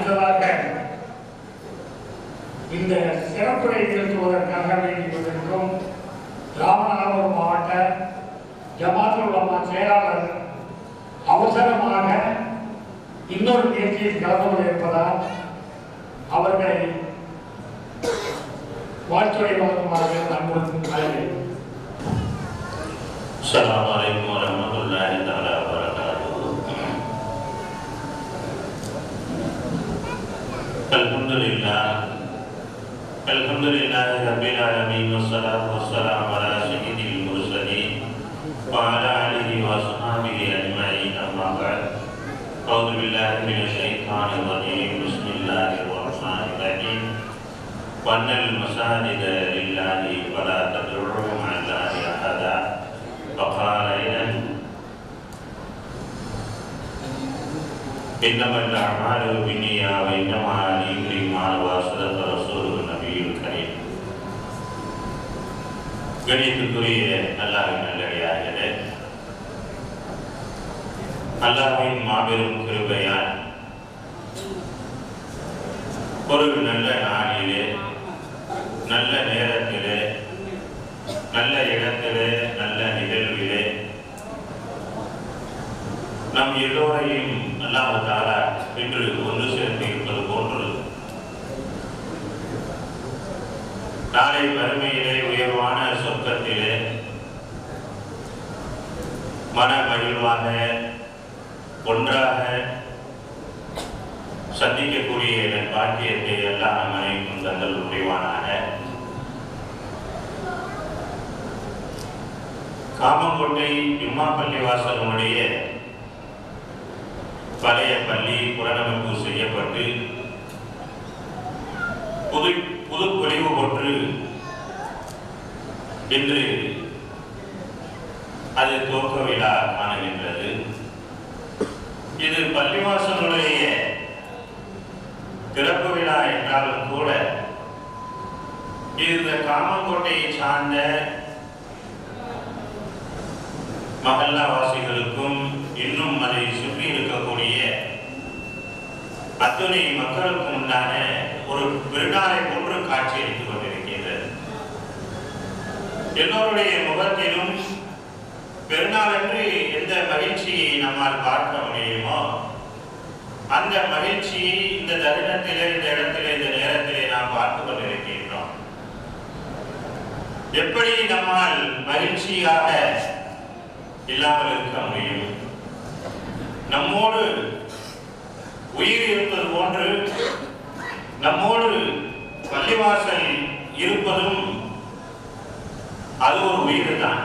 அடுத்ததாக இந்த சிறப்புரை நிகழ்த்துவதற்காக வேண்டிக் கொண்டிருக்கும் ராமநாதபுரம் மாவட்ட ஜமாத்துல் உலமா செயலாளர் அவசரமாக இன்னொரு நிகழ்ச்சியில் கலந்து கொள்ள இருப்பதால் அவர்களை வாழ்த்துறை வழங்குமாறு அன்புடன் அழைக்கிறேன். அஸ்ஸலாமு அலைக்கும் வரஹ்மத்துல்லாஹி தஆலா வபரகாத்துஹு. அல்ஹம்துலில்லாஹி ரப்பில் ஆலமீன் வஸ்ஸலாத்து வஸ்ஸலாமு அலா ஸய்யிதில் முர்ஸலீன் வ அலா ஆலிஹி வ ஸஹ்பிஹி அஜ்மஈன். அம்மா பஅத். அஊது பில்லாஹி மினஷ் ஷைத்தானிர் ரஜீம். பிஸ்மில்லாஹிர் ரஹ்மானிர் ரஹீம். வன்னல் மஸாஜித லில்லாஹி ஃபலா தத்உ மஅல்லாஹி அஹதா. وقال إنما الأعمال بالنيات وإنما لكل ما وصدق رسوله النبي الكريم. கணியத்துக்குரிய அல்லாஹ்வின் நல்லடியார்களே, அல்லாஹ்வின் மாபெரும் கிருபையால் ஒரு நல்ல நாளிலே, நல்ல நேரத்திலே, நல்ல இடத்திலே, நல்ல நிகழ்விலே நம் எல்லோரையும் அல்லாஹ் தஆலா இன்று ஒன்று சேர்த்து இருப்பது போன்று நாளை வறுமையிலே உயர்வான சொர்க்கத்திலே மன மகிழ்வாக ஒன்றாக சந்திக்கக்கூடிய பாக்கியத்தை எல்லாம் நம் அனைவரும் தந்தல் புரிவானாக. காமங்கோட்டை ஜும்மா பள்ளிவாசலுடைய பழைய பள்ளி புனரமைப்பு செய்யப்பட்டு புது பொலிவு கொண்டு இன்று அது துவக்க விழா காணுகின்றது. இது பள்ளிவாசலுடைய திறப்பு விழா என்றாலும் கூட இந்த காமங்கோட்டையை சார்ந்த மஹல்லாவாசிகளுக்கும் இன்னும் அதை சுற்றி இருக்கக்கூடிய அத்துணை மக்களுக்கும் உண்டான ஒரு பெருநாளை போன்று காட்சியளித்துக் கொண்டிருக்கின்றது. எல்லோருடைய முகத்திலும் பெருநாளன்று எந்த மகிழ்ச்சியை நம்மால் பார்க்க முடியுமோ அந்த மகிழ்ச்சியை இந்த தருணத்திலே, இந்த இடத்திலே, இந்த நேரத்திலே நாம் பார்த்து கொண்டிருக்கின்றோம். எப்படி நம்மால் மகிழ்ச்சியாக இல்லாமல் இருக்க முடியும்? நம்மோடு உயிர் இருப்பது போன்று நம்மோடு பள்ளிவாசல் இருப்பதும் அது ஒரு உயிர் தான்.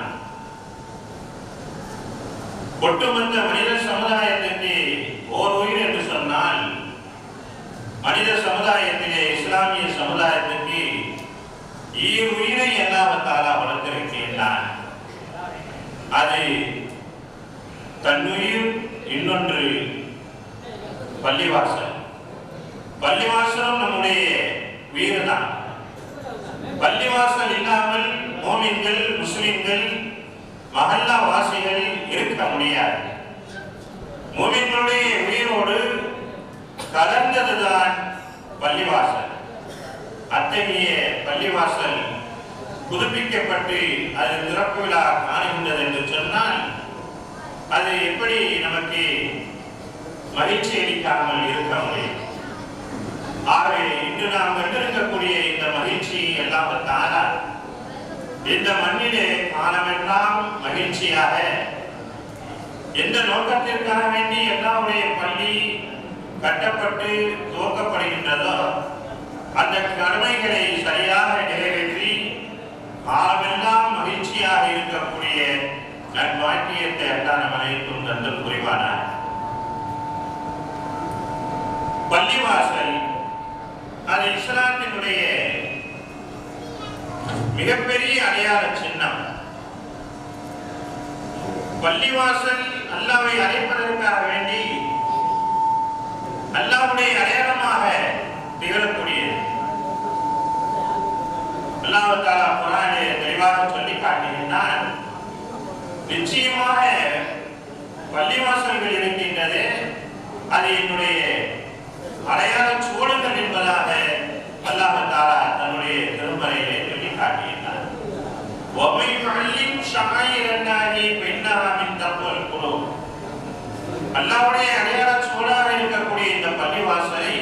ஒட்டுமொத்த மனித சமுதாயத்திற்கு ஓர் உயிர் என்று சொன்னால் மனித சமுதாயத்திலே இஸ்லாமிய சமுதாயத்திற்கு ஈர் உயிரை அல்லாஹ் தஆலா வளர்த்திருக்கின்றான். அது தன்னுயிர், இன்னொன்று பள்ளிவாசல். பள்ளிவாசலும் நம்முடைய உயிர் தான். பள்ளிவாசல் இல்லாமல் மோமின்கள், முஸ்லிம்கள், மஹல்லா வாசிகள் இருக்க முடியாது. மோமின்களுடைய உயிரோடு கலந்ததுதான் பள்ளிவாசல். அத்தகைய பள்ளிவாசல் புதுப்பிக்கப்பட்டு அது திறப்பு விழா காணுகின்றது என்று சொன்னால் அது எப்படி நமக்கு மகிழ்ச்சி அளிக்காமல் இருக்க முடியும்? ஆகவே இன்று நாம் கண்டிருக்கக்கூடிய இந்த மகிழ்ச்சி அல்லாஹ் தஆலா இந்த மண்ணிலே காலமெல்லாம் மகிழ்ச்சியாக எந்த நோக்கத்திற்காக வேண்டி எல்லாருடைய பள்ளி கட்டப்பட்டு துவக்கப்படுகின்றதோ அந்த கடமைகளை சரியாக நிறைவேற்றி காலமெல்லாம் மகிழ்ச்சியாக இருக்கக்கூடிய நன்வாக்கியத்தை அல்லாஹ் நம் அனைவருக்கும் தந்து புரிவானார். பள்ளிவாசல் அது இஸ்லாத்தினுடைய மிகப்பெரிய அடையாள சின்னம். பள்ளிவாசல் அல்லாஹ்வை அழைப்பதற்காக வேண்டி அல்லாஹ்வுடைய அடையாளமாக திகழக்கூடியது. அல்லாஹ் தஆலா குர்ஆனிலே தெளிவாக சொல்லி காட்டுகிறான், நிச்சயமாக பள்ளிவாசல்கள் இருக்கின்றது, அது என்னுடைய அடையாள அல்லாஹ்வுடைய அடையாள சூழலாக இருக்கக்கூடிய இந்த பள்ளிவாசலை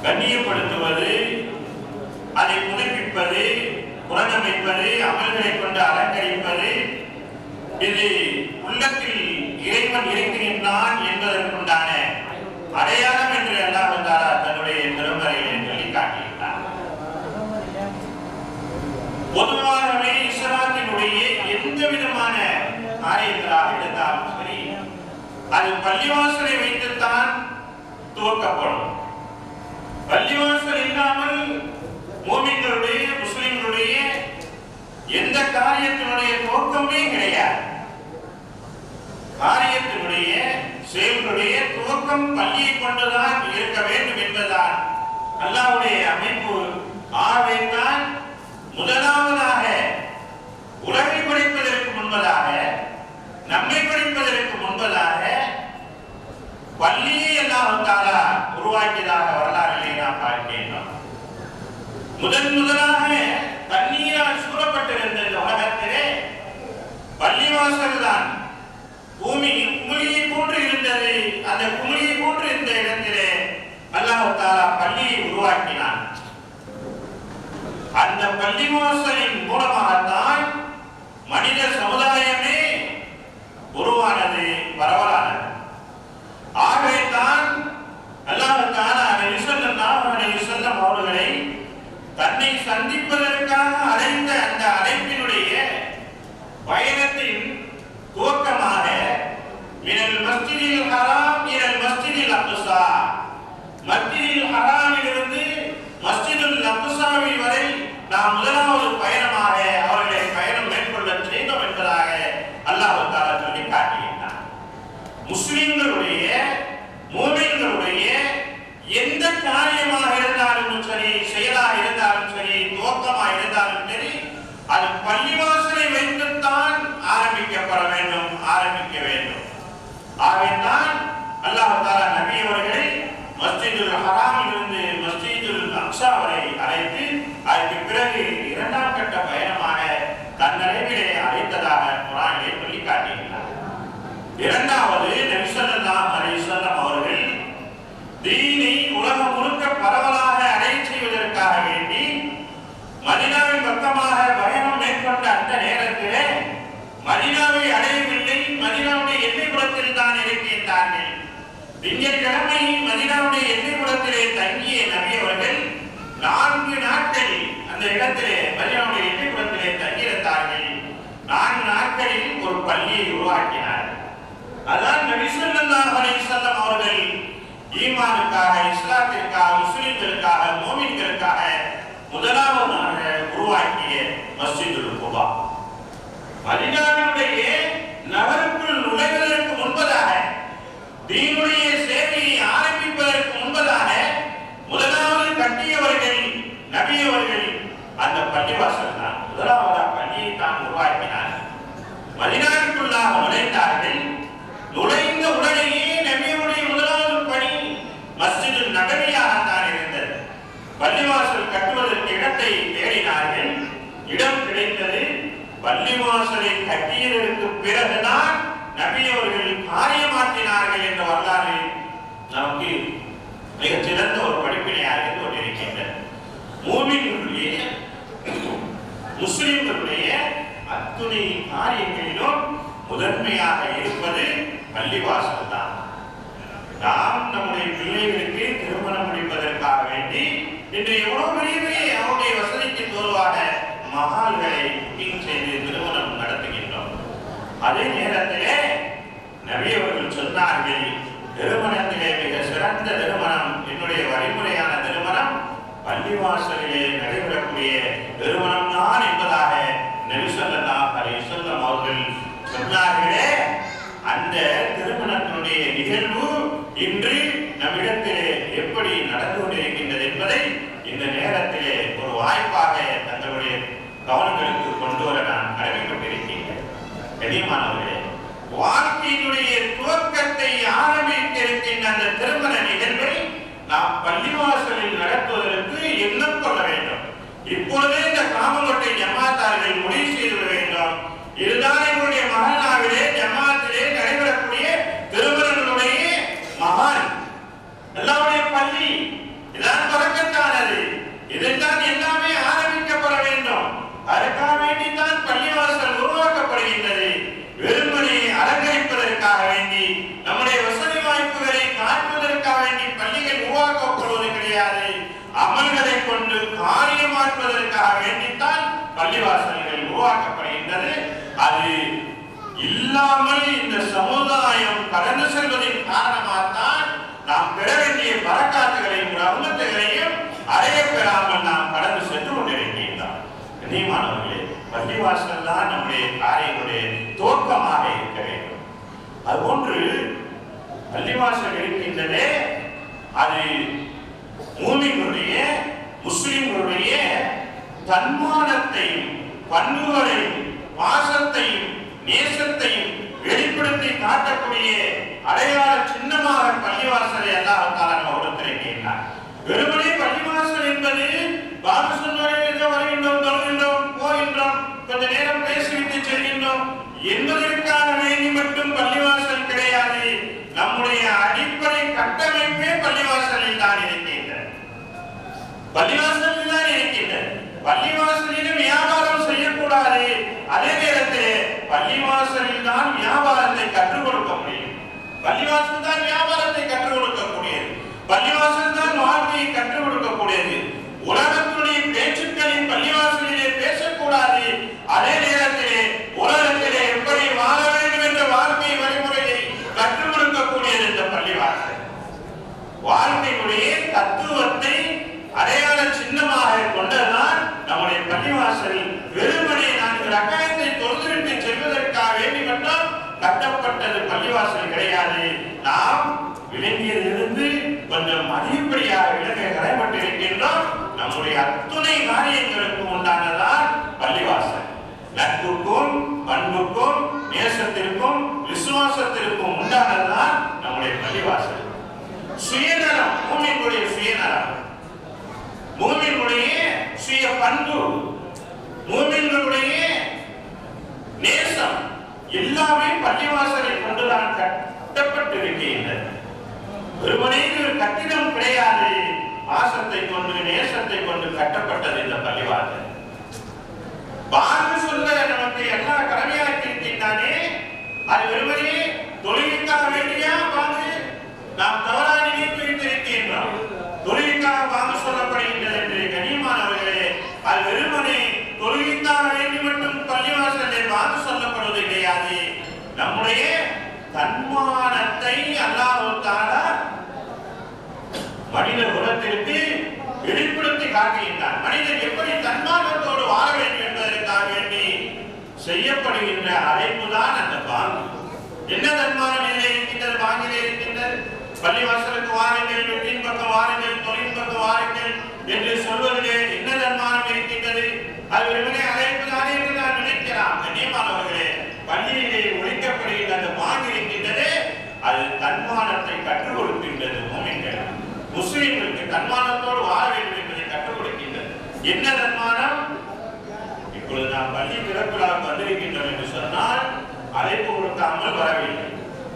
கண்ணியப்படுத்துவது, அதை புதுப்பிப்பது, புனரமைப்பது, அமல்களை கொண்டு அலங்கரிப்பது, இது உள்ளத்தில் இறைவன் இருக்கிறான் என்பதற்குண்டான அடையாளம் என்று அல்லாஹ் தஆலா தன்னுடைய திருமறையிலே சொல்லி காட்டியிருக்கிறார். பொதுவாகவே இஸ்லாத்தினுடைய எந்த விதமான காரியங்களாக இருந்தாலும் சரி, அது பள்ளிவாசலை வைத்துத்தான் துவக்கப்படும். பள்ளிவாசல் இல்லாமல் மூமின்களுடைய முஸ்லிம்களுடைய எந்த காரியத்தினுடைய துவக்கமே கிடையாது. காரியத்தினுடைய செயல்களுடைய துவக்கம் பள்ளியை கொண்டுதான் இருக்க வேண்டும் என்பதுதான் அல்லாஹ்வுடைய அமைப்பு. ஆகவேதான் முதலாவதாக உலகை படைப்பதற்கு முன்பதாக, நம்மை படைப்பதற்கு முன்பதாக பள்ளியை அல்லாஹ் தஆலா உருவாக்கியதாக வரலாற்றிலே நாம் பார்க்கின்றோம். முதலாக தண்ணீரால் சூழப்பட்டிருந்த இந்த உலகத்திலே பள்ளிவாசல் தான் குமிழியை போன்று இருந்தது. அந்த குமிழியை போன்று இருந்த இடத்திலே அல்லாஹ் தஆலா பள்ளியை உருவாக்கினான். அந்த பள்ளிவாசலின் மூலமாகத்தான் மனித சமுதாயமே உருவானது, பரவலானது. ஆகவேதான் அல்லாஹ் தஆலா நபி ஸல்லல்லாஹு அலைஹி வஸல்லம் அவர்களை தன்னை சந்திப்பதற்காக அழைத்த அந்த அழைப்பினுடைய பயணத்தின் துவக்கமாக மினல் மஸ்ஜிதில் ஹராம் இலல் மஸ்ஜிதில் அக்ஸா, மஸ்ஜிதில் ஹராமிலிருந்து மஸ்ஜிதுல் அக்ஸாவி வரை நாம் முதலாவது பயணமாக அவர்களை பயணம் மேற்கொள்ள செய்தோம் என்பதாக அல்லாஹ் தஆலா சொல்லி காட்டுகிறார். முஸ்லிம்களுடைய மூமின்களுடைய எந்த காரியமாக இருந்தாலும் சரி, செயலாக இருந்தாலும் சரி, துவக்கமாக இருந்தாலும் சரி, அது பள்ளிவாசலை வைத்துத்தான் ஆரம்பிக்கப்பட வேண்டும், ஆரம்பிக்க வேண்டும். ஆகவேதான் அல்லாஹ் தஆலா நபி அவர்களை மஸ்ஜிதுல் ஹராமிலிருந்து மஸ்ஜிதுல் அக்ஸா வரை அழைத்து அதற்கு பிறகு இரண்டாம் கட்ட பயணமாக தன்னடைவிலே அழைத்ததாக குர்ஆனிலே சொல்லி காட்டியுள்ளார். இரண்டாவது நபி ஸல்லல்லாஹு அலைஹி வஸல்லம் அவர்கள் தீனை உலகம் முழுக்க பரவலாக அடைய செய்வதற்காக வேண்டி மதீனாவின் பக்கமாக பயணம் மேற்கொண்ட அந்த நேரத்திலே மதீனாவை அடையவில்லை, மதீனாவுடைய எல்லைப்புறத்தில் தான் இருக்கின்றார்கள். திங்கட்கிழமை மதீனாவுடைய எல்லைப்புறத்திலே தங்கிய நபி அவர்கள் 4 நாட்கள் அந்த இடத்திலே மதீனாவுடைய எல்லைப்புறத்திலே தங்கியிருந்தார்கள். 4 நாட்களில் ஒரு பள்ளியை உருவாக்கினார்கள். அதான் நபி ஸல்லல்லாஹு அலைஹி வஸல்லம் அவர்கள் ஈமானுக்காக, இஸ்லாத்திற்காக, முஸ்லிம்களுக்காக, மோமின்களுக்காக முதலாவதாக உருவாக்கிய மஸ்ஜிதுல் குபா. மதீனாவினுடைய நகருக்குள் நுழைவதற்கு முன்பதாக, தீனுடைய சேவையை ஆரம்பிப்பதற்கு முன்பதாக முதலாவது கட்டியவர்கள் நபி அவர்கள் அந்த பள்ளிவாசல் தான். முதலாவதாக பள்ளியை தான் உருவாக்கினார். மதீனாவுக்குள்ளாக நுழைந்தார்கள். நுழைந்த உடனேயே நபியுடைய முதலாவது பணி மஸ்ஜிதுல் நபவியாகத்தான் இருந்தது. பள்ளிவாசல் கட்டுவதற்கு இடத்தை தேடினார்கள். இடம் கிடைத்தது. பள்ளிவாசலை கட்டியதற்கு பிறகுதான் நபி அவர்கள் காரியமாற்றினார்கள் என்ற வரலாறு நமக்கு மிகச் சிறந்த ஒரு படிப்பினையாக இருந்து கொண்டிருக்கின்றது. மூமின்களுடைய, முஸ்லிம்களுடைய அத்துணை காரியங்களிலும் முதன்மையாக இருப்பது பள்ளிவாசல் தான். நாம் நம்முடைய பிள்ளைகளுக்கு திருமணம் முடிப்பதற்காக வேண்டி இன்று எவ்வளவு பெரிய அவருடைய வசதிக்கு தோல்வான மகால்களை புக்கிங் செய்து திருமணம் நடத்துகின்றோம். அதே நேரத்திலே நபி அவர்கள் சொன்னார்கள், திருமணத்திலே மிக சிறந்த திருமணம், என்னுடைய வழிமுறையான திருமணம் பள்ளிவாசலிலே நடைபெறக்கூடிய திருமணம் தான் என்பதாக நபி ஸல்லல்லாஹு அலைஹி வஸல்லம் அவர்கள் சொன்னார்களே. அந்த திருமணத்தினுடைய நிகழ்வு இன்று நம்மிடத்திலே எப்படி நடந்து கொண்டிருக்கின்றது என்பதை இந்த நேரத்திலே ஒரு வாய்ப்பாக தங்களுடைய கவனங்களுக்கு கொண்டு வர நான் கடமைப்பட்டிருக்கின்றேன். கண்ணியமானவர்களே, வாழ்க்கையினுடைய துவக்கத்தை ஆரம்பிக்க இருக்கின்ற அந்த திருமண நிகழ்வை நாம் பள்ளிவாசலில் நடத்துவதற்கு எண்ணம் கொள்ள வேண்டும். இப்பொழுதே இந்த காமங்கொட்டை ஜமாத்தார்கள் முடிவு செய்து வேண்டும். இதுதான் எங்களுடைய மஹல்லாவிலே ஜமாத்திலே அது இல்லாமல் இந்த சமுதாயம் கடந்து செல்வதன் காரணமாகத்தான் நாம் பெற வேண்டிய பரக்காத்துகளையும் ரஹ்மத்துகளையும் அடைய பெறாமல் நாம் கடந்து சென்று கொண்டிருக்கின்றோம். கண்ணியமானவர்களே, பள்ளிவாசல் தான் நம்முடைய காரியங்களுடைய துவக்கமாக இருக்க வேண்டும். அதுபோன்று பள்ளிவாசல் இருக்கின்றதே, அது மூமின்களுடைய முஸ்லிம்களுடைய தன்மானத்தையும் பண்புகளையும் பாசத்தையும் நேசத்தையும் வெளிப்படுத்தி காட்டக்கூடிய அடையாள சின்னமாக பள்ளிவாசலை அல்லாஹ் தஆலா கொடுத்திருக்கிறார். வெறுமனே பள்ளிவாசல் என்பது பாபு சொன்னவர்கள் வருகின்றோம், தொழுகின்றோம், போகின்றோம், கொஞ்ச நேரம் பேசிவிட்டு செல்கின்றோம் என்பதற்காக வேண்டி மட்டும் பள்ளிவாசல் கிடையாது. நம்முடைய அடிப்படை கட்டமைப்பே பள்ளிவாசலில் தான் இருக்கின்றது. பள்ளிவாசலில் தான் இருக்கின்றது. பள்ளிவாசலிலும் வியாபாரம் செய்யக்கூடாது. அதே நேரத்தில் பள்ளிவாசலில் தான் வியாபாரத்தை கற்றுக் கொடுக்க முடியும். பள்ளிவாசல் தான் வியாபாரத்தை கற்றுக் கொடுக்கக்கூடியது. பள்ளிவாசல் தான் வாழ்க்கையை கற்றுக் கொடுக்கக்கூடியது. உலகத்துடைய பேச்சுக்களின் பள்ளிவாசலிலே பேசக்கூடாது. அதே நேரத்திலே உலகத்திலே எப்படி வாழ வேண்டும் என்ற வாழ்க்கை வழிமுறையை கற்றுக் கொடுக்கக்கூடியது இந்த பள்ளிவாசல். வாழ்க்கையுடைய தத்துவத்தை அடையாள சின்னமாக கொண்டதான் நம்முடைய பள்ளிவாசல். வெறுமனே 4 ரக்காயத்தை தொழுதுவிட்டு செல்வதற்காக வேண்டி மட்டும் கட்டப்பட்டது பள்ளிவாசல் கிடையாது. நாம் விளங்கியதிலிருந்து கொஞ்சம் அதிகப்படியாக விளங்க கடமைப்பட்டிருக்கின்றோம். நம்முடைய அத்துணை காரியங்களுக்கு உண்டானதான் பள்ளிவாசல். நட்புக்கும் பண்புக்கும் நேசத்திற்கும் விசுவாசத்திற்கும் உண்டானதுதான் நம்முடைய பள்ளிவாசல். சுயநலம், மூமின்களுடைய சுயநலம், மூமின்களுடைய சுய பண்பு, மூமின்களுடைய நேசம் எல்லாமே பள்ளிவாசலை கொண்டுதான் கட்டப்பட்டிருக்கின்றது. ஒருவனே ஒரு கட்டிடம் கிடையாது. பாசத்தை கொண்டு நேசத்தை கொண்டு கட்டப்பட்டது இந்த பள்ளிவாசல். பாங்கு சொல்ல நமக்கு எல்லா கடமையாக்கி இருக்கின்றானே, அது ஒருவனே தொழிலுக்காக வேண்டியா பாங்கு நாம் தவறாக நினைத்து வைத்திருக்கின்றோம். தொழிலுக்காக பாங்கு சொல்லப்படுகின்றது என்று கண்ணியமானவர்களே, அது வெறுமனே தொழிலுக்காக வேண்டி மட்டும் பள்ளிவாசலை பாங்கு சொல்லப்படுவது கிடையாது. நம்முடைய தன்மானத்தை அல்லாஹ் தஆலா மனித குலத்திற்கு வெளிப்படுத்தி காட்டுகின்றார். மனிதன் எப்படி தன்மானத்தோடு வாழ வேண்டும் என்பதற்காக வேண்டி செய்யப்படுகின்ற அழைப்பு தான் அந்த பாங்கு. என்ன தன்மானம் இதில் இருக்கின்றது? பாங்கிலே இருக்கின்றது. பள்ளிவாசலுக்கு வாருங்கள், வெற்றின் பக்கம் வாருங்கள், தொழில் பக்கம் வாருங்கள் என்று சொல்வதிலே என்ன தன்மானம் இருக்கின்றது? அது வெறுமனே அழைப்பு தானே என்று நான் நினைக்கலாம். கண்ணியமானவர்களே, பள்ளியிலே ஒழிக்கப்படுகின்ற அந்த பாங்கு இருக்கின்றது, அது தன்மானத்தை கற்றுக் கொடுக்கின்றது. மூமின்கள் முஸ்லிம்களுக்கு தன்மானத்தோடு வாழ வேண்டும் என்பதை கற்றுக் கொடுக்கின்றது. என்ன தன்மானம்? இப்பொழுது நாம் பள்ளி திறப்புலாவுக்கு வந்திருக்கின்றோம் என்று சொன்னால் அழைப்பு கொடுக்காமல் வரவில்லை.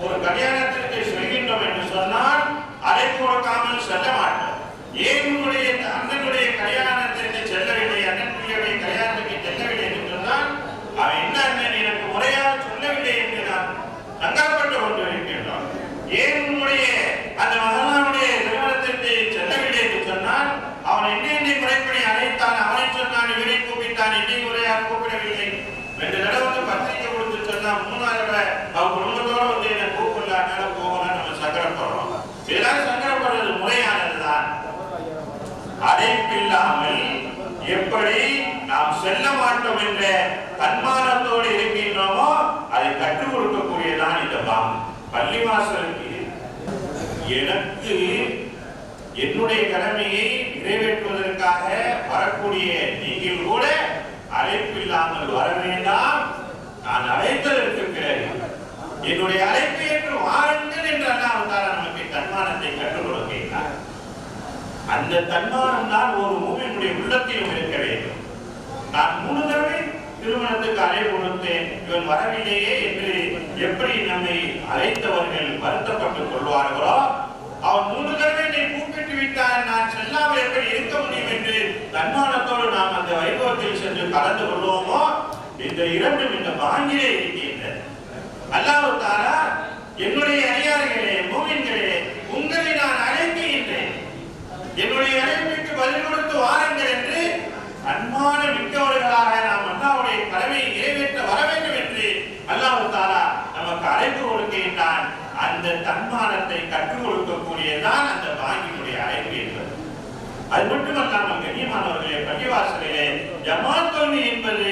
ஒரு கல்யாணத்திற்கு செல்கின்றோம் என்று சொன்னால் அழைப்பு கொடுக்காமல் செல்ல மாட்டோம். ஏன் உங்களுடைய அண்ணனுடைய கல்யாணத்திற்கு செல்லவில்லை, அண்ணன் பிள்ளையுடைய கல்யாணத்துக்கு செல்லவில்லை என்று சொன்னால் அவன் என்ன அண்ணன் எனக்கு முறையாக சொல்லவில்லை என்று நாம் சங்கடப்பட்டு கொண்டிருக்கின்றோம். ஏன் உங்களுடைய அந்த மகனாவுடைய திருமணத்திற்கு செல்லவில்லை என்று சொன்னால் அவன் என்னை முறைப்படி அழைத்தான், அவனை சொன்னான், இவரை கூப்பிட்டான், என்னை முறையாக கூப்பிடவில்லை. 2 தடவை பத்திரிக்கை கொடுத்து சொன்னா 3வது தடவை அவன் குடும்பத்தோடு வந்து என்னை கூப்பிடல, அதனால போகலாம், நம்ம சங்கடப்படுறோம். இதெல்லாம் சங்கடப்படுறது முறையானதுதான். அழைப்பில்லாமல் எப்படி நாம் செல்ல மாட்டோம் என்ற தன்மானத்தோடு இருக்கின்றோமோ அதை கற்றுக் கொடுக்கக்கூடியதான் இந்த பாங்கு. பள்ளிவாசலுக்கு எனக்கு என்னுடைய கடமையை நிறைவேற்றுவதற்காக வரக்கூடிய நீங்கள் கூட அழைப்பில்லாமல் வர வேண்டாம். நான் அழைத்ததற்கு பிறகு என்னுடைய அழைப்பை ஏற்று வாருங்கள் என்று அல்லாஹ் தஆலா நமக்கு தன்மானத்தை கற்றுக் கொடுக்கிறார். அந்த தன்மானம் தான் ஒரு மூமினுடைய உள்ளத்திலும் இருக்க வேண்டும். நான் 3 தடவை திருமணத்துக்கு அழைப்பு கொடுத்தேன், இவன் வரவில்லையே என்று எப்படி நம்மை அழைத்தவர்கள் வருத்தப்பட்டுக் கொள்வார்களோ, அவன் 3 தடவை என்னை கூப்பிட்டு விட்டான், நான் செல்லாமல் எப்படி இருக்க முடியும் என்று தன்மானத்தோடு நாம் அந்த வைபவத்தில் சென்று கலந்து கொள்வோமோ, இந்த இரண்டும் இந்த பாங்கிலே இருக்கின்றது. அல்லாஹ் தஆலா என்னுடைய அடியார்களே, மூமின்களே, உங்களை நான் அழைக்கின்றேன், என்னுடைய அழைப்புக்கு பதில் கொடுத்து வாருங்கள் என்று அன்பான மிக்கவர்களாக நாம் அல்லாஹ்வுடைய கடமையை நிறைவேற்ற வர வேண்டும் என்று ஈமானத்தை கற்றுக் கொடுக்கக்கூடியதான் அந்த பாங்கினுடைய அழைப்பு என்பது. அது மட்டுமல்லாமல் கண்ணியமானவர்களே, பள்ளிவாசலிலே ஜமாத் தொழுகை என்பது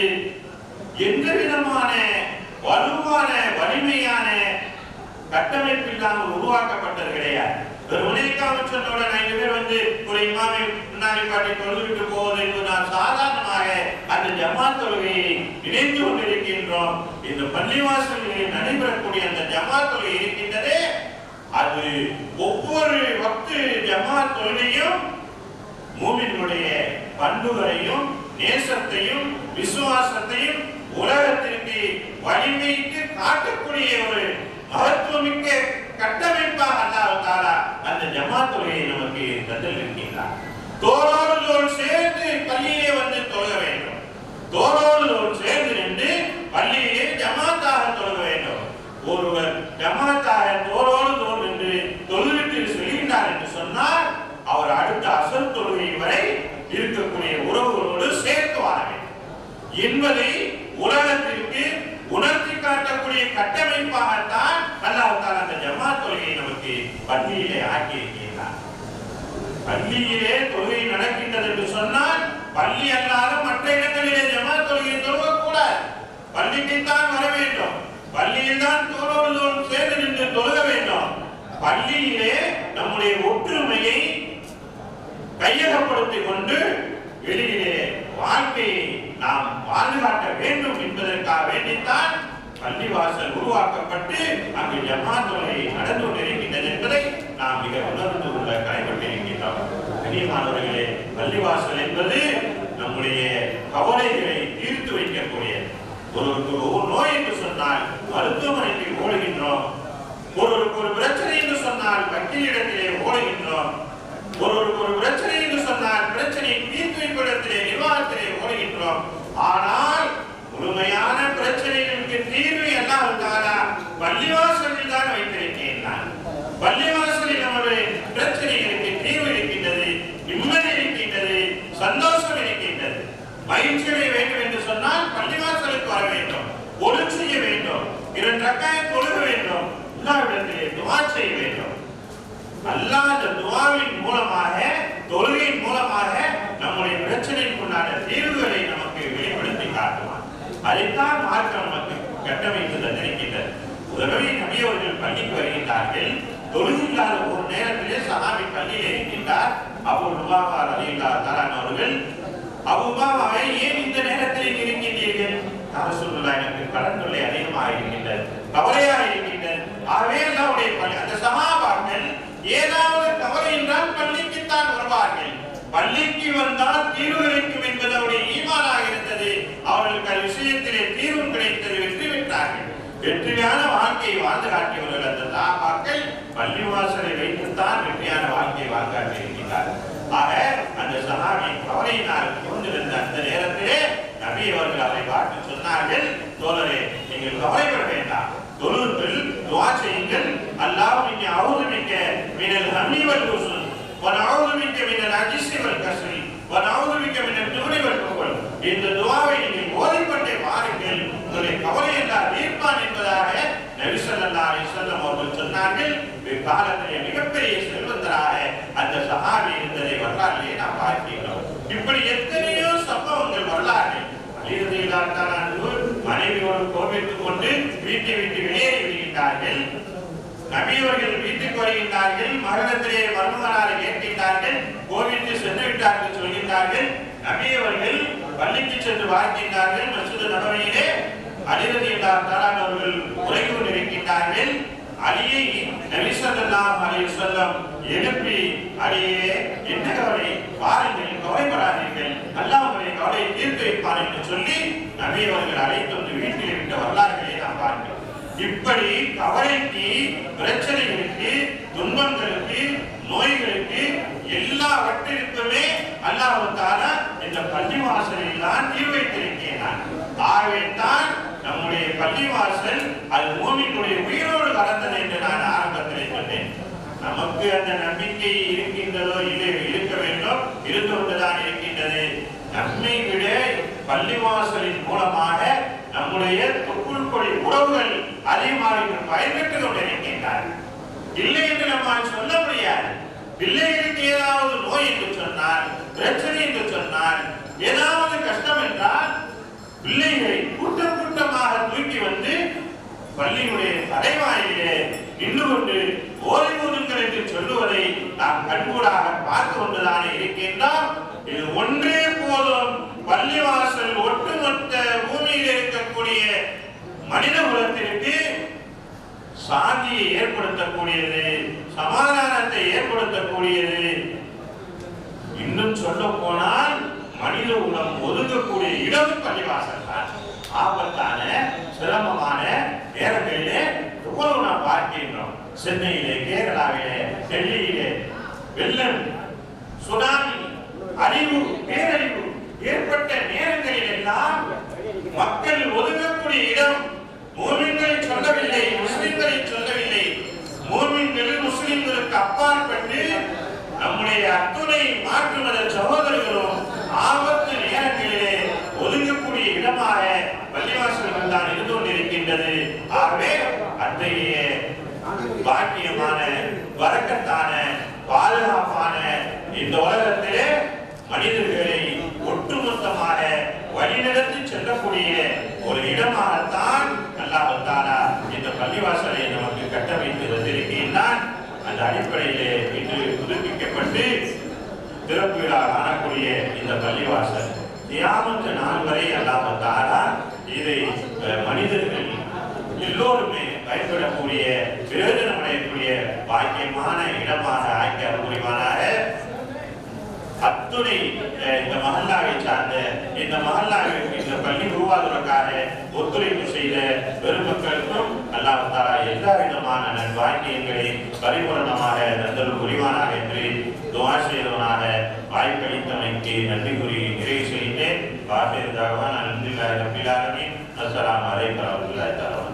எந்த விதமான வலுவான வலிமையான கட்டமைப்பு இல்லாமல் உருவாக்கப்பட்டது கிடையாது. ஒரு உலகிக்காம சொன்னவுடன் 5 பேர் வந்து ஒரு இமாமை முன்னாடி பாட்டி தொழுதுவிட்டு போவது என்பது நான் சாதாரணமாக அந்த ஜமாத் தொழுகையை நினைத்து கொண்டிருக்கின்றோம். இந்த பள்ளிவாசல்களில் நடைபெறக்கூடிய அந்த ஜமாத் தொழுகை இருக்கின்றதே, அது ஒவ்வொரு வக்து ஜமாத் தொழுகையும் மூமின்களுடைய பண்புகளையும் நேசத்தையும் விசுவாசத்தையும் உலகத்திற்கு வலிமைக்கு காட்டக்கூடிய ஒரு மகத்துவமிக்க கட்டமைப்பாக அல்லாஹ் தஆலா அந்த ஜமாத் தொழுகையை நமக்கு தந்திருக்கின்றார். தோளோடு தோள் சேர்ந்து பள்ளியிலே வந்து தொழுக வேண்டும். தோளோடு தோள் சேர்ந்து நின்று பள்ளியிலே ஜமாத்தாக தொழுக வேண்டும். ஒருவர் ஜமாத்தாக தோளோடு தோள் நின்று தொழுவிட்டு செல்கின்றார் என்று சொன்னால் அவர் அடுத்த அசல் தொழுகை வரை இருக்கக்கூடிய உறவுகளோடு சேர்த்து வாழ வேண்டும் என்பதை உலகத்திற்கு உணர்த்தி காட்டக்கூடிய கட்டமைப்பாகத்தான் அல்லாஹ் தஆலா அந்த ஜமாத் தொழுகையை நமக்கு பள்ளியிலே ஆக்கி இருக்கிறார். பள்ளியிலே தொழுகை நடக்கின்றது என்று சொன்னால் பள்ளி அல்லாத மற்ற இடங்களிலே ஜமாத் தொழுகையை தொழுகக்கூடாது. பள்ளிக்குத்தான் வர வேண்டும். பள்ளியில் தான் தோளோடு சேர்ந்து நின்று தொழுக வேண்டும். பள்ளியிலே நம்முடைய ஒற்றுமையை கையகப்படுத்திக் கொண்டு வெளியிலே வாழ்க்கையை நாம் வாழ்ந்து காட்ட வேண்டும் என்பதற்காக வேண்டித்தான் பள்ளிவாசல் உருவாக்கப்பட்டு அங்கு ஜமாத் தொழுகை நடந்து கொண்டிருக்கின்றது என்பதை நாம் மிக உணர்ந்து கொள்ள கடமைப்பட்டிருக்கின்றோம். கண்ணியமானவர்களே, பள்ளிவாசல் என்பது நம்முடைய கவலைகளை தீர்த்து வைக்கக்கூடிய ஒரு நோய் என்று சொன்னால் மருத்துவமனைக்கு ஓடுகின்றோம். ஒரு பிரச்சனை என்று சொன்னால் வக்கீலிடத்திலே ஓடுகின்றோம். ஒரு பிரச்சனை என்று சொன்னால் பிரச்சனை தீர்த்து வைப்பதற்கிலே நிர்வாகத்திலே ஓடுகின்றோம். ஆனால் முழுமையான பிரச்சனைகளுக்கு தீர்வு அல்லாஹ் தஆலா பள்ளிவாசலில் தான் வைத்திருக்கின்றான். பள்ளிவாசலில் நம்முடைய பிரச்சனைகளுக்கு தீர்வு இருக்கின்றது, நிம்மதி இருக்கின்றது, சந்தோஷம் இருக்கின்றது. மகிழ்ச்சி வேண்டும் என்று சொன்னால் பள்ளிவாசலுக்கு வர வேண்டும், ஒழு செய்ய வேண்டும், 2 ரக்காயத் தொழுக வேண்டும், அல்லாஹ்விடத்திலே துஆ செய்ய வேண்டும். அல்லாஹ் அந்த துஆவின் மூலமாக தொழுகையின் மூலமாக நம்முடைய பிரச்சனைக்குண்டான தீர்வுகளை நமக்கு வெளிப்படுத்தி காட்டுவான். அதைத்தான் மார்க்கம் நமக்கு கட்டமைத்து தந்திருக்கின்றது. உதவி நபி அவர்கள் பள்ளிக்கு வருகின்றார்கள். தொழுகில்லாத ஒரு நேரத்திலே சஹாபி பள்ளியில் இருக்கின்றார். அபூ லுபாபா ரலியல்லாஹு தஆலா அவர்கள், அபூ லுபாபாவை ஏன் இந்த நேரத்தில் இருக்கின்றீர்கள்? ரசூலுல்லாஹ், எனக்கு கடன் தொல்லை அதிகமாக இருக்கின்றது, கவலையாக இருக்கின்றது. ஆகவே அல்லாஹ்வுடைய பள்ளி அந்த சஹாபாக்கள் ஏதாவது கவலை என்றால் பள்ளிக்குத்தான் வருவார்கள். பள்ளிக்கு வந்தால் தீர்வு கிடைக்கும் என்பது அவருடைய ஈமானாக இருந்தது. அவர்களுக்கு விஷயத்திலே தீர்வு கிடைத்தது, வெற்றி பெற்றார்கள். வெற்றியான வாழ்க்கையை வாழ்ந்து காட்டியவர்கள் அந்த சஹாபாக்கள் பள்ளிவாசலை வைத்துத்தான் வெற்றியான வாழ்க்கையை வாழ்ந்து காட்டியிருக்கிறார்கள். ஆக அந்த சஹாபி கவலையினால் கொண்டிருந்த அந்த நேரத்திலே நபி அவர்கள் அதை பார்த்து சொன்னார்கள், தோழரே, நீங்கள் கவலைப்பட வேண்டாம், தொழுங்கள், துஆ செய்யுங்கள். அல்லாஹ் இன்னி அஊது பிக்க மினல் ஹம்மி வல் ஹுஸ்ன் வ நஊது பிக்க மினல் அஜ்ஸி வல் கஸ்ரி வ நஊது பிக்க மினல் ஜுப்ரி வல் புகல். இந்த துஆவை நீங்கள் ஓதிக்கொண்டே வாருங்கள், உங்களுடைய கவலை எல்லாம் தீர்ப்பான் என்பதாக நபி ஸல்லல்லாஹு அலைஹி வஸல்லம் அவர்கள் சொன்னார்கள். காலத்திலே மிகப்பெரிய செல்வந்தராக அந்த சஹாபி இருந்ததை வரலாற்றிலே நாம் பார்க்கிறோம். இப்படி எத்தனையோ சம்பவங்கள் வரலாறு. மனைவியோடு கோபித்துக் கொண்டு வீட்டை விட்டு வெளியேறி விடுகின்றார்கள். நபி அவர்கள் வீட்டுக்கு வருகின்றார்கள். மரணத்திலே மருமகனாரை கேட்கின்றார்கள். கோவிலுக்கு சென்று விட்டார்கள் சொல்கின்றார்கள். நபி அவர்கள் பள்ளிக்கு சென்று வாழ்கின்றார்கள். மஸ்ஜித் நபவியிலே அலி ரலியல்லாஹு தஆலா அவர்கள் உறங்கி கொண்டிருக்கின்றார்கள். அலியை நபி ஸல்லல்லாஹு அலைஹி வஸல்லம் எழுப்பி, அலியே, என்ன கவலை, வாருங்கள், கவலைப்படாதீர்கள், அல்லாஹ் உங்களுடைய கவலையை தீர்த்து வைப்பார் என்று சொல்லி நபி அவர்கள் அழைத்து வந்து வீட்டில் விட்ட வரலாறுகளை நாம் பார்க்கிறோம். இப்படி கவலைக்கு, பிரச்சனைகளுக்கு, துன்பங்களுக்கு, நோய்களுக்கு எல்லாவற்றிற்குமே அல்லாஹ் தஆலா இந்த பள்ளிவாசலில் தான் தீர்வு வைத்திருக்கிறான். ஆகவே தான் நம்முடைய பள்ளிவாசல் அது மூமினுடைய உயிரோடு கலந்தது என்று நான் ஆரம்பத்தில் சொன்னேன். நமக்கு அந்த நம்பிக்கை இருக்கின்றதோ இல்லையோ, இருக்க வேண்டும், இருந்து கொண்டுதான் இருக்கின்றது. நம்மை விட பள்ளிவாசலின் மூலமாக நம்முடைய தொப்புள் கொடி உறவுகள் அதிகமாக பயன்பெற்றுக் கொண்டிருக்கின்றார்கள். இல்லை என்று நம்மால் சொல்ல முடியாது. பிள்ளைகளுக்கு ஏதாவது நோய் என்று சொன்னால், பிரச்சனை என்று சொன்னால், ஏதாவது கஷ்டம் என்றால் பிள்ளைகளை கூட்டம் கூட்டமாக தூக்கி வந்து பள்ளியுடைய தலைவாயிலே நின்று கொண்டு ஓய்வு ஓதுங்கள் என்று சொல்லுவதை நாம் கண்கூடாக பார்த்து கொண்டுதானே இருக்கின்றோம். இது ஒன்றே போதும் பள்ளிவாசல் ஒட்டுமொத்த பூமியில் இருக்கக்கூடிய மனித குலத்திற்கு சாந்தியை ஏற்படுத்தக்கூடியது, சமாதானத்தை ஏற்படுத்தக்கூடியது. இன்னும் சொல்ல போனால் மனித குலம் ஒதுங்கக்கூடிய இடம் பள்ளிவாசல் தான். ஆபத்தான சிரமமான நேரங்களிலே எவ்வளவு நாம் பார்க்கின்றோம். சென்னையிலே, கேரளாவிலே, டெல்லியிலே வெள்ளம், சுனாமி, அழிவு, பேரழிவு ஏற்பட்ட நேரங்களில் எல்லாம் மக்கள் ஒதுங்கக்கூடிய இடம் மூமின்களை சொல்லவில்லை, முஸ்லிம்களை சொல்லவில்லை. மூமின்கள் முஸ்லிம்களுக்கு அப்பாற்பட்டு நம்முடைய அத்துணை மாற்று மத சகோதரர்களும் ஆபத்து நேரங்களிலே ஒதுங்கக்கூடிய இடமாக பள்ளிவாசல்கள் தான் இருந்து கொண்டிருக்கின்றது. ஆகவே அத்தகைய பாக்கியமான, வரக்கத்தான, பாதுகாப்பான இந்த உலகத்திலே மனிதர்களை ஒட்டுமொத்தமாக வழிநடத்தி செல்லக்கூடிய ஒரு இடமாகத்தான் அல்லாஹ் தஆலா இந்த பள்ளிவாசலை நமக்கு கட்டமைத்து வந்திருக்கின்றான். அந்த அடிப்படையிலே இன்று புதுப்பிக்கப்பட்டு திறப்பு விழா காணக்கூடிய இந்த பள்ளிவாசல் கியாமத் நாள் வரை அல்லாஹ் தஆலா இதை மனிதர்கள் எல்லோருமே பயன்படக்கூடிய, பிரயோஜனம் அடையக்கூடிய பாக்கியமான இடமாக ஆக்கி அருள்புரிவானாக. அத்துணை இந்த மஹல்லாவை சார்ந்த, இந்த மஹல்லாவிற்கு இந்த பள்ளி உருவாக்குவதற்காக ஒத்துழைப்பு செய்த பெருமக்களுக்கும் அல்லாஹ் தஆலா எல்லா விதமான நல்வாக்கியங்களை பரிபூரணமாக தந்தருள் புரிவானாக என்று துஆ செய்தவனாக வாய்ப்பளித்தமைக்கு நன்றி கூறி நிறைவு செய்தேன். வாஹிர் தஅவானா அல்ஹம்துலில்லாஹி ரப்பில் ஆலமீன். அஸ்ஸலாமு அலைக்கும் வரஹ்மத்துல்லாஹி தஆலா.